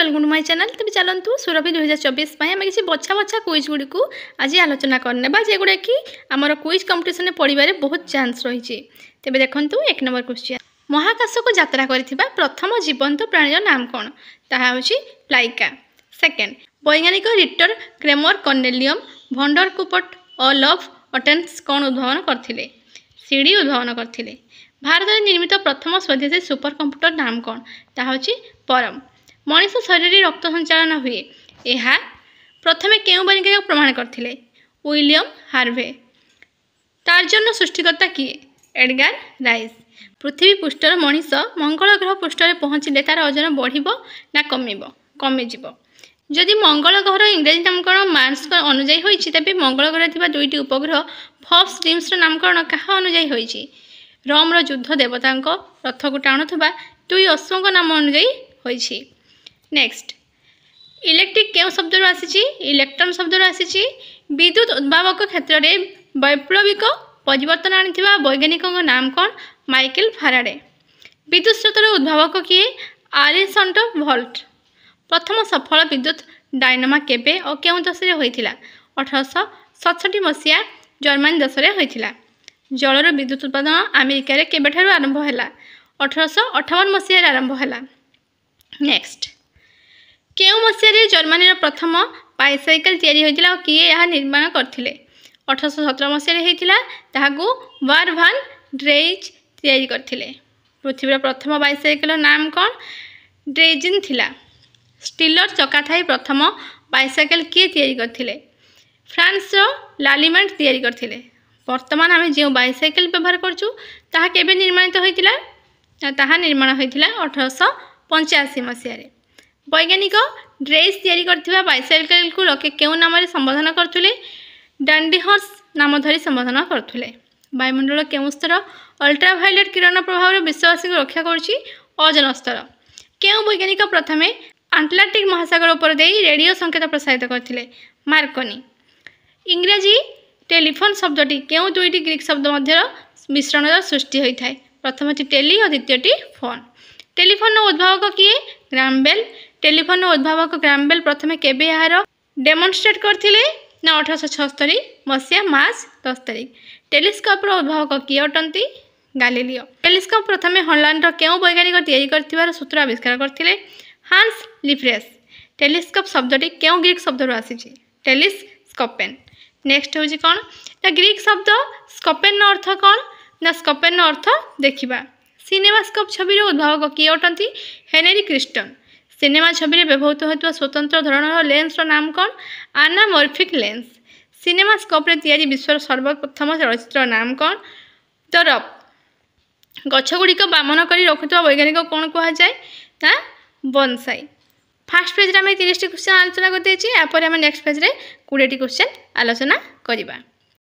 Welcome to my channel. तेज चलतु सुरभि 2024 आम किसी बछा बछा क्विज गुड़ी को आज आलोचना करने जेगुड़ा कि आमर क्विज कंपिटिशन पढ़वे बहुत चांस रही। तेज देखु 1 नंबर क्वेश्चन, महाकाश को यात्रा करथिबा प्रथम जीवंत प्राणी नाम कौन? ताहा होछि प्लाइका। सेकेंड, वैज्ञानिक रिटर क्रेमर कर्नेलियम भंडरकुपट और लव अटेन्स कौन उद्भावन करथिले? सीडी उद्भावन करथिले। भारत में निर्मित प्रथम स्वदेशी सुपर कंप्यूटर नाम कौन? ताहा होछि परम। मनीष शरीर में रक्त संचालन हुए यह प्रथमे केउ वैज्ञानिक प्रमाण करथिले? William Harvey. टार्जन सृष्टिकर्ता किए? Edgar Rice. पृथ्वी पृष्ठर मनीष मंगल ग्रह पृष्ठरे पहुँचले तार ओजन बढ़िबो ना कमिबो? कमिजिबो। जदि मंगल ग्रहर इंग्रेजी नामकरण मार्स अनुजाई होइछि तेबे मंगल ग्रह थिबा दुईटी उपग्रह फॉक्स ड्रीम्स नामकरण कहा अनुजाई होइछि? रोम युद्ध देवता रथ को टाणुवा दुई अश्वों नाम अनुजाई होइछि। नेक्स्ट, इलेक्ट्रिक केउ शब्द आसी? इलेक्ट्रॉन शब्द आसी। विद्युत उद्भावक क्षेत्र में वैप्लविक परिवर्तन आनिथिबा वैज्ञानिक नाम कौन? माइकल फाराडे। विद्युत स्रोतर उद्भावक किए? आलिसंट वोल्ट। प्रथम सफल विद्युत डायनामा केबे और केउ देश में होइथिला? 1867 मसीहा जर्मनी देश में होइथिला। जलर विद्युत उत्पादन अमेरिका रे केबेठारु आरंभ हैला? 1858 मसीहा आरंभ हैला। नेक्स्ट, केउ मसीहा जर्मनी प्रथम बाइसाइकेल तैयारी होइथिला और किए यह निर्माण करथिले? 1817 मसीहा होइथिला। ताहाकू वार भान ड्रेइज तैयारी करथिले। पृथ्वीर प्रथम बाइसाइकेल नाम कौन? ड्रेजिन थिला। स्टीलर चका थाई प्रथम बाइसाइकेल किए तैयारी करथिले? फ्रांस लालिमेंट तैयारी करथिले। वर्तमान आम जो बाइसाइकेल व्यवहार करछु ताहा केबे निर्माणित होइथिला? ताहा निर्माण होइथिला 1885 मसीहा। वैज्ञानिक ड्रेस तैयारी करथिबा बाइसाइकेल को लोके केउ नाम रे संबोधन करथुले? डांडीहर्स नाम धरी संबोधन करथुले। वायुमंडल केउ स्तर अल्ट्राभायोलेट किरण प्रभाव विश्ववासी को रक्षा करुछि? ओजोन स्तर। केउ वैज्ञानिक प्रथमे आंटार्कटिक महासागर उपर देई रेडियो संकेत प्रसारित करथिले? मार्कोनी। इंग्रेजी टेलीफोन शब्दटी केउ दुईटी ग्रीक शब्द मध्य मिश्रण सृष्टि होता है? प्रथमटी टेली और द्वितीयटी फोन। टेलीफोन उद्भावक किए? Graham Bell. टेलीफोन उद्भावक ग्राहम बेल प्रथमे केबे यार डेमोन्स्ट्रेट करथिले? ना 1876 मसीहा मार्च 10 तारिख। टेलीस्कोप उद्भावक किए अटंती? गालिलियो। टेलीस्कोप प्रथमे हॉलैंड केउ वैज्ञानिक तैयारी करथिबार सूत्र आविष्कार करथिले? हांस लिफ्रेस। टेलीस्कोप शब्दटी केउ ग्रीक शब्द आसी? टेलीस्कोपेन। नेक्स्ट हूँ कौन ना ग्रीक शब्द स्कोपेन अर्थ कौन? ना स्कोपेन अर्थ देखा। सिनेमास्कोप छवि उद्भावक किए अटंती? Henri Chretien. सिनेमा छवि व्यवहृत होता स्वतंत्र धरणर लेंस नाम कौन? आनामॉर्फिक लेंस। सिनेमास्कोप तैयारी विश्वर सर्वप्रथम चलचित्र नाम कौन? The rough. गछगुड़िक बामन कर रखुवा वैज्ञानिक कौन कह जाए? ना बोनसाई। फास्ट पेज में 30 क्वेश्चन आलोचना करते यापर आम नेक्स्ट पेज में 20 क्वेश्चन आलोचना करवा।